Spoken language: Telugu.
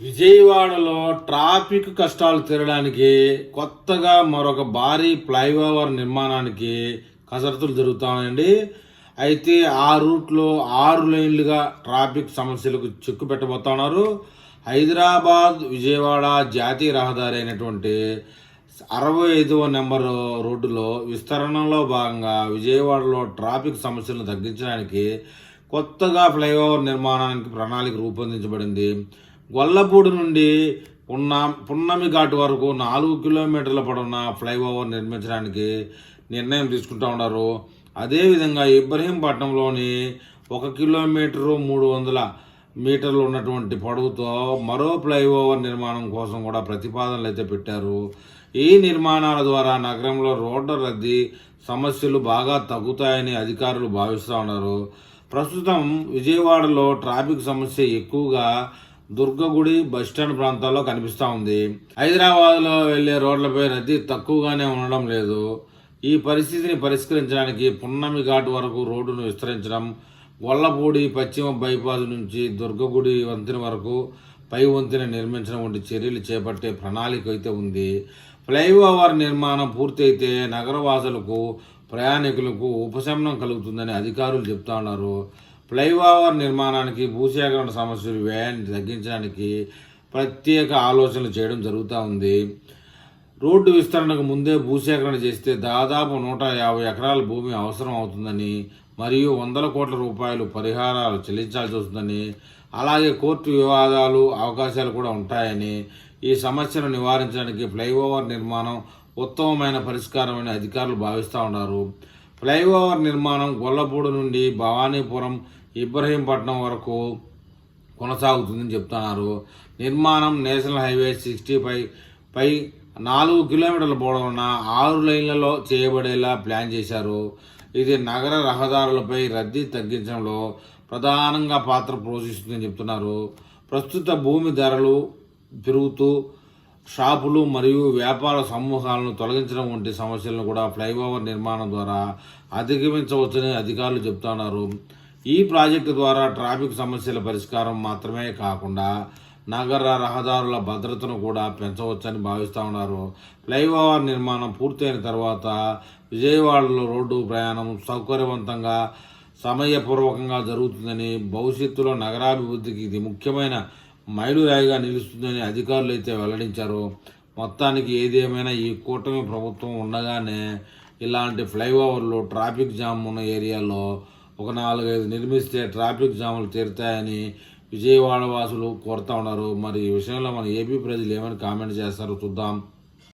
విజయవాడలో ట్రాఫిక్ కష్టాలు తీరడానికి కొత్తగా మరొక భారీ ఫ్లైఓవర్ నిర్మాణానికి కసరత్తులు జరుగుతాయండి. అయితే ఆ రూట్లో 6 లైన్లుగా ట్రాఫిక్ సమస్యలకు చెక్కు పెట్టబోతున్నారు. హైదరాబాద్ విజయవాడ జాతీయ రహదారి అయినటువంటి 65వ నెంబరు రోడ్డులో విస్తరణలో భాగంగా విజయవాడలో ట్రాఫిక్ సమస్యలను తగ్గించడానికి కొత్తగా ఫ్లైఓవర్ నిర్మాణానికి ప్రణాళిక రూపొందించబడింది. గొల్లపూడి నుండి పున్నమి ఘాట్ వరకు 4 కిలోమీటర్ల పొడవున ఫ్లైఓవర్ నిర్మించడానికి నిర్ణయం తీసుకుంటా ఉన్నారు. అదేవిధంగా ఇబ్రహీంపట్నంలోని 1 కిలోమీటరు 300 మీటర్లు ఉన్నటువంటి పొడవుతో మరో ఫ్లైఓవర్ నిర్మాణం కోసం కూడా ప్రతిపాదనలు అయితే పెట్టారు. ఈ నిర్మాణాల ద్వారా నగరంలో రోడ్డు రద్దీ సమస్యలు బాగా తగ్గుతాయని అధికారులు భావిస్తూ ఉన్నారు. ప్రస్తుతం విజయవాడలో ట్రాఫిక్ సమస్య ఎక్కువగా దుర్గగుడి బస్టాండ్ ప్రాంతాల్లో కనిపిస్తూ ఉంది. హైదరాబాద్లో వెళ్లే రోడ్లపై రద్దీ తక్కువగానే ఉండడం లేదు. ఈ పరిస్థితిని పరిష్కరించడానికి పున్నమి ఘాట్ వరకు రోడ్డును విస్తరించడం, గొల్లపూడి పశ్చిమ బైపాస్ నుంచి దుర్గగుడి వంతెన వరకు పై వంతెన నిర్మించడం వంటి చర్యలు చేపట్టే ప్రణాళిక అయితే ఉంది. ఫ్లైఓవర్ నిర్మాణం పూర్తి అయితే నగరవాసులకు ప్రయాణికులకు ఉపశమనం కలుగుతుందని అధికారులు చెప్తా ఉన్నారు. ఫ్లైఓవర్ నిర్మాణానికి భూసేకరణ సమస్యలు వ్యయాన్ని తగ్గించడానికి ప్రత్యేక ఆలోచనలు చేయడం జరుగుతూ ఉంది. రోడ్డు విస్తరణకు ముందే భూసేకరణ చేస్తే దాదాపు 150 ఎకరాల భూమి అవసరం అవుతుందని, మరియు 100 కోట్ల రూపాయలు పరిహారాలు చెల్లించాల్సి వస్తుందని, అలాగే కోర్టు వివాదాలు అవకాశాలు కూడా ఉంటాయని, ఈ సమస్యను నివారించడానికి ఫ్లైఓవర్ నిర్మాణం ఉత్తమమైన పరిష్కారమని అధికారులు భావిస్తూ ఉన్నారు. ఫ్లైఓవర్ నిర్మాణం గొల్లపూడి నుండి భవానీపురం ఇబ్రహీంపట్నం వరకు కొనసాగుతుందని చెప్తున్నారు. నిర్మాణం నేషనల్ హైవే 65 పై 4 కిలోమీటర్ల పొడవున 6 లైన్లలో చేయబడేలా ప్లాన్ చేశారు. ఇది నగర రహదారులపై రద్దీ తగ్గించడంలో ప్రధానంగా పాత్ర పోషిస్తుందని చెప్తున్నారు. ప్రస్తుత భూమి ధరలు పెరుగుతూ షాపులు మరియు వ్యాపార సమూహాలను తొలగించడం వంటి సమస్యలను కూడా ఫ్లైఓవర్ నిర్మాణం ద్వారా అధిగమించవచ్చని అధికారులు చెప్తున్నారు. ఈ ప్రాజెక్టు ద్వారా ట్రాఫిక్ సమస్యల పరిష్కారం మాత్రమే కాకుండా నగర రహదారుల భద్రతను కూడా పెంచవచ్చని భావిస్తూ ఉన్నారు. ఫ్లైఓవర్ నిర్మాణం పూర్తయిన తర్వాత విజయవాడలో రోడ్డు ప్రయాణం సౌకర్యవంతంగా సమయపూర్వకంగా జరుగుతుందని, భవిష్యత్తులో నగరాభివృద్ధికి ఇది ముఖ్యమైన మైలురాయిగా నిలుస్తుందని అధికారులు అయితే వెల్లడించారు. మొత్తానికి ఏదేమైనా ఈ కూటమి ప్రభుత్వం ఉండగానే ఇలాంటి ఫ్లైఓవర్లు ట్రాఫిక్ జామ్ ఉన్న ఏరియాలో ఒక 4-5 నిర్మిస్తే ట్రాఫిక్ జాములు తీరుతాయని విజయవాడ వాసులు కోరుతా ఉన్నారు. మరి ఈ విషయంలో మన ఏపీ ప్రజలు ఏమని కామెంట్ చేస్తారో చూద్దాం.